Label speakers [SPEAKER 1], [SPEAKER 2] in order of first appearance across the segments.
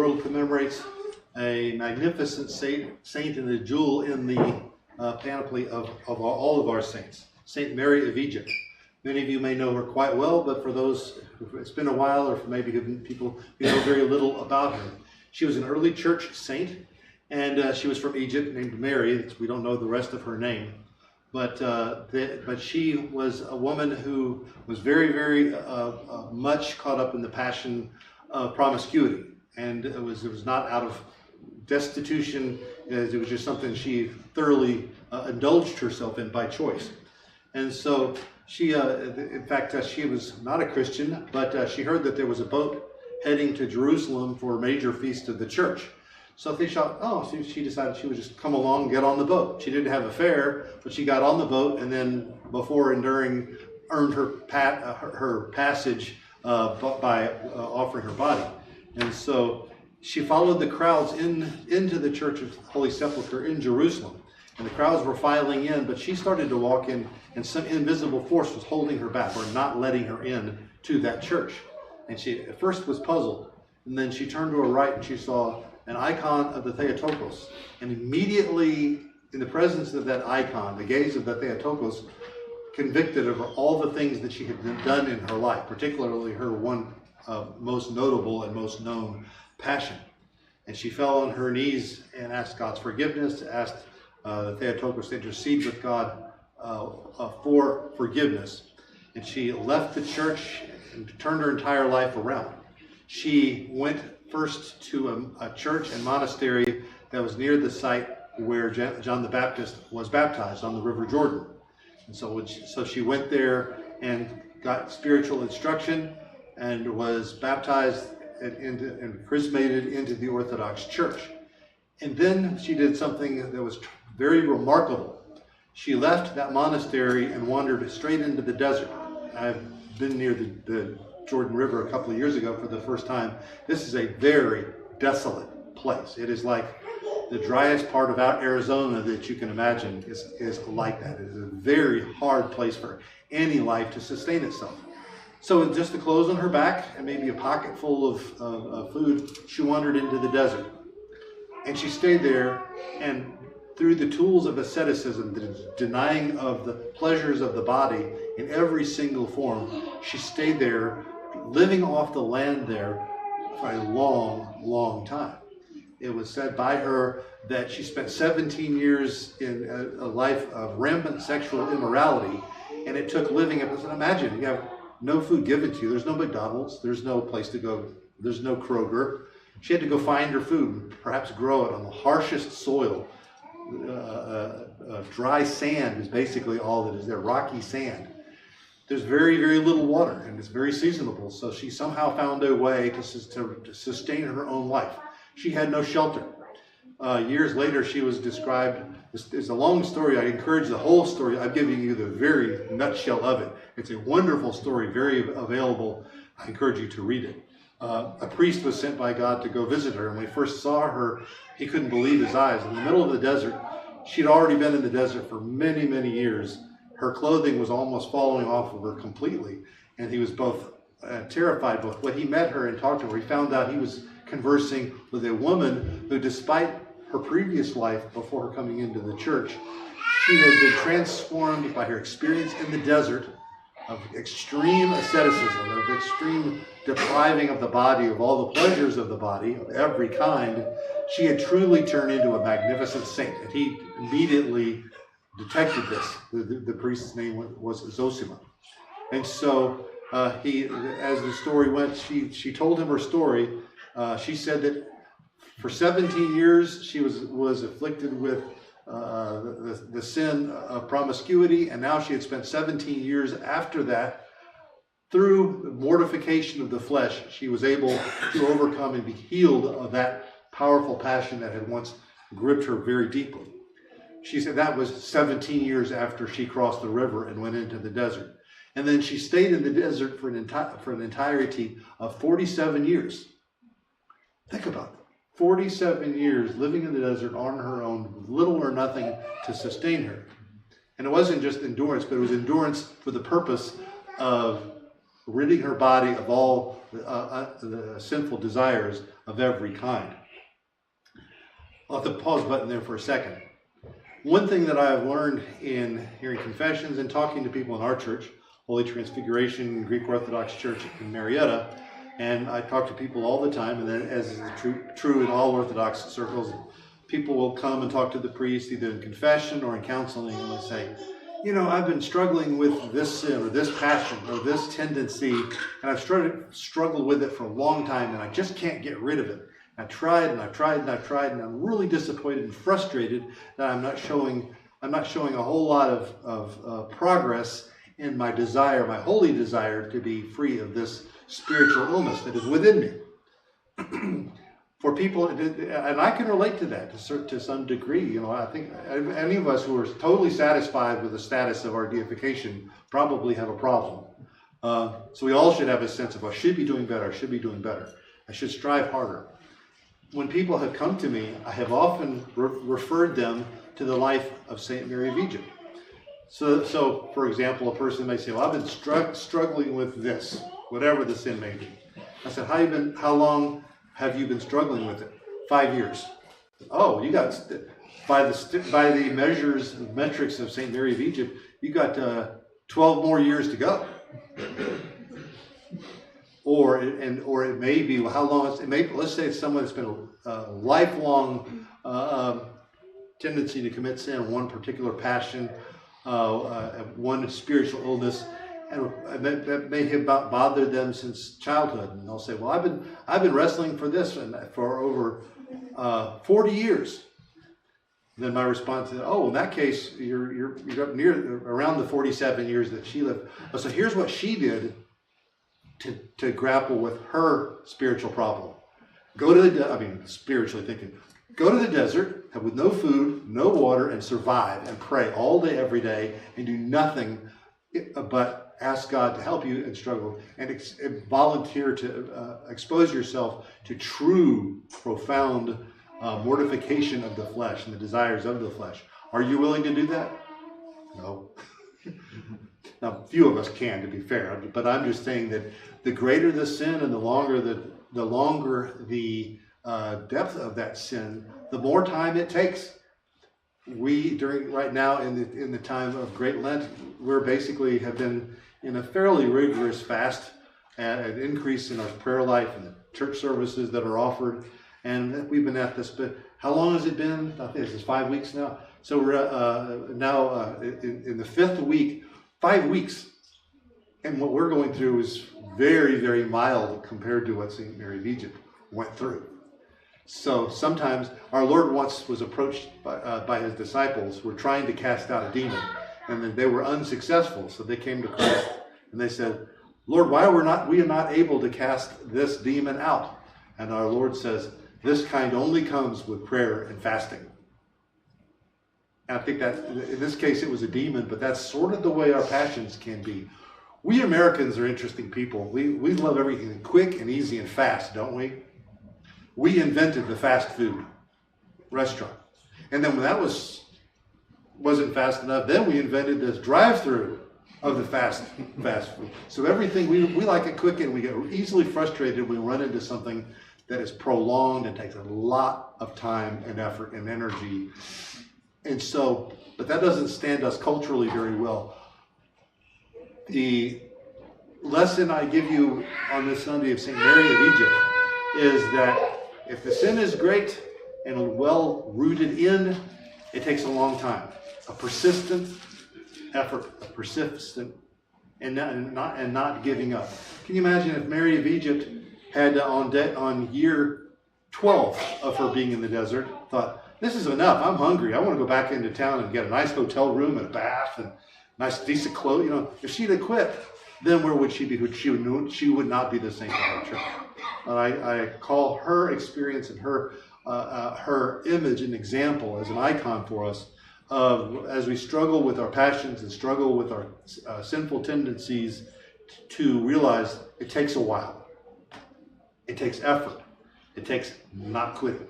[SPEAKER 1] world commemorates a magnificent saint and a jewel in the panoply of all of our saints, Saint Mary of Egypt. Many of you may know her quite well, but for those, it's been a while, or for maybe people who know very little about her. She was an early church saint, and she was from Egypt, named Mary. We don't know the rest of her name. But she was a woman who was very, very much caught up in the passion of promiscuity. And it was not out of destitution, it was just something she thoroughly indulged herself in by choice. And so she, in fact, she was not a Christian, but she heard that there was a boat heading to Jerusalem for a major feast of the church. So they thought, she decided she would just come along and get on the boat. She didn't have a fare, but she got on the boat, and then before and during earned her passage by offering her body. And so she followed the crowds into the Church of Holy Sepulchre in Jerusalem. And the crowds were filing in, but she started to walk in, and some invisible force was holding her back or not letting her in to that church. And she at first was puzzled, and then she turned to her right and she saw an icon of the Theotokos. And immediately, in the presence of that icon, the gaze of the Theotokos convicted of all the things that she had done in her life, particularly her one most notable and most known passion. And she fell on her knees and asked God's forgiveness, asked the Theotokos to intercede with God for forgiveness. And she left the church and turned her entire life around. She went first to a church and monastery that was near the site where John the Baptist was baptized on the River Jordan. And so she went there and got spiritual instruction and was baptized and chrismated into the Orthodox Church. And then she did something that was very remarkable. She left that monastery and wandered straight into the desert. I've been near the Jordan River a couple of years ago for the first time. This is a very desolate place. It is like the driest part of Arizona that you can imagine is like that. It is a very hard place for any life to sustain itself. So with just the clothes on her back and maybe a pocket full of food, she wandered into the desert. And she stayed there, and through the tools of asceticism, the denying of the pleasures of the body in every single form, she stayed there, living off the land there for a long, long time. It was said by her that she spent 17 years in a life of rampant sexual immorality, and it took living. Imagine, you have no food given to you. There's no McDonald's. There's no place to go. There's no Kroger. She had to go find her food, perhaps grow it on the harshest soil. Dry sand is basically all that is there, rocky sand. There's very, very little water, and it's very seasonable. So she somehow found a way to sustain her own life. She had no shelter. Years later, she was described. It's a long story. I encourage the whole story. I'm giving you the very nutshell of it. It's a wonderful story, very available. I encourage you to read it. A priest was sent by God to go visit her, and when he first saw her, he couldn't believe his eyes. In the middle of the desert, she'd already been in the desert for many, many years. Her clothing was almost falling off of her completely, and he was both terrified. But when he met her and talked to her, he found out he was conversing with a woman who, despite her previous life before her coming into the church, she had been transformed by her experience in the desert of extreme asceticism, of extreme depriving of the body of all the pleasures of the body of every kind. She had truly turned into a magnificent saint, and he immediately detected this. The priest's name was Zosima. And so as the story went, she told him her story. She said that for 17 years she was afflicted with the sin of promiscuity, and now she had spent 17 years after that. Through the mortification of the flesh, she was able to overcome and be healed of that powerful passion that had once gripped her very deeply. She said that was 17 years after she crossed the river and went into the desert. And then she stayed in the desert for an entirety of 47 years. Think about that. 47 years living in the desert on her own, with little or nothing to sustain her. And it wasn't just endurance, but it was endurance for the purpose of ridding her body of all the sinful desires of every kind. I'll have to pause button there for a second. One thing that I've learned in hearing confessions and talking to people in our church, Holy Transfiguration Greek Orthodox Church in Marietta, and I talk to people all the time, and then as is true in all Orthodox circles, people will come and talk to the priest either in confession or in counseling, and they say, you know, I've been struggling with this sin or this passion or this tendency, and I've struggled with it for a long time, and I just can't get rid of it. I've tried and I've tried and I've tried, and I'm really disappointed and frustrated that I'm not showing a whole lot of progress in my desire, my holy desire to be free of this spiritual illness that is within me. For people, and I can relate to that to some degree. You know, I think any of us who are totally satisfied with the status of our deification probably have a problem. So we all should have a sense of, I should be doing better, I should be doing better, I should strive harder. When people have come to me, I have often referred them to the life of Saint Mary of Egypt. So for example, a person may say, well, I've been struggling with this, whatever the sin may be. I said, how long have you been struggling with it? 5 years. Oh, you got, by the metrics of Saint Mary of Egypt, you got 12 more years to go. Or it may be, how long let's say it's someone that's been a lifelong tendency to commit sin, one particular passion, one spiritual illness, and that may have bothered them since childhood. And they'll say, well, I've been wrestling for this for over 40 years. Then my response is, oh, in that case, you're up around the 47 years that she lived. So here's what she did to grapple with her spiritual problem. Spiritually thinking, go to the desert with no food, no water, and survive and pray all day, every day, and do nothing but ask God to help you and struggle, and volunteer to expose yourself to true, profound mortification of the flesh and the desires of the flesh. Are you willing to do that? No. Now, few of us can, to be fair, but I'm just saying that the greater the sin and the longer the depth of that sin, the more time it takes. Right now in the time of Great Lent, we're basically have been in a fairly rigorous fast, an increase in our prayer life and the church services that are offered, and we've been at this. But how long has it been? I think this is 5 weeks now. So we're now in the fifth week. 5 weeks, and what we're going through is very, very mild compared to what St. Mary of Egypt went through. So sometimes our Lord once was approached by his disciples who were trying to cast out a demon, and then they were unsuccessful. So they came to Christ and they said, Lord, why are we not able to cast this demon out? And our Lord says, this kind only comes with prayer and fasting. And I think that in this case it was a demon, but that's sort of the way our passions can be. We Americans are interesting people. We love everything quick and easy and fast, don't we? We invented the fast food restaurant. And then when that wasn't fast enough, then we invented this drive-through of the fast food. So everything, we like it quick, and we get easily frustrated when we run into something that is prolonged and takes a lot of time and effort and energy. And so, but that doesn't stand us culturally very well. The lesson I give you on this Sunday of St. Mary of Egypt is that if the sin is great and well rooted in, it takes a long time. A persistent effort, and not giving up. Can you imagine if Mary of Egypt had on year 12 of her being in the desert thought, this is enough, I'm hungry, I want to go back into town and get a nice hotel room and a bath and nice decent clothes. You know, if she'd have quit, then where would she be? She would not be the saint of our church. I call her experience and her image an example, as an icon for us, as we struggle with our passions and struggle with our sinful tendencies, to realize it takes a while. It takes effort. It takes not quitting.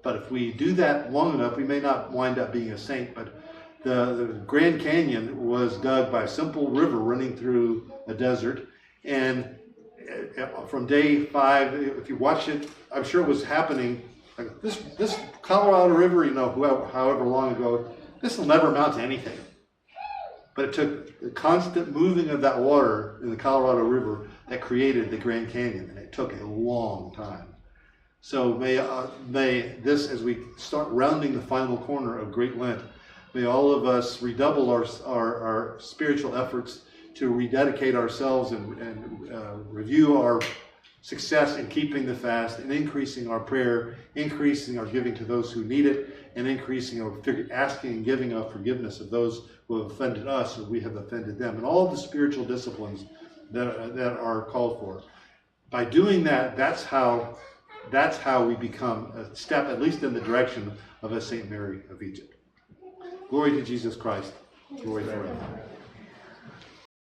[SPEAKER 1] But if we do that long enough, we may not wind up being a saint, but the Grand Canyon was dug by a simple river running through a desert, and from day 5, if you watch it, I'm sure it was happening. Like this Colorado River, however long ago, this will never amount to anything. But it took the constant moving of that water in the Colorado River that created the Grand Canyon, and it took a long time. So may this, as we start rounding the final corner of Great Lent, may all of us redouble our spiritual efforts to rededicate ourselves and review our success in keeping the fast and increasing our prayer, increasing our giving to those who need it, and increasing our asking and giving of forgiveness of those who have offended us or we have offended them, and all the spiritual disciplines that are called for. By doing that, that's how we become a step, at least in the direction of a Saint Mary of Egypt. Glory to Jesus Christ. Glory forever.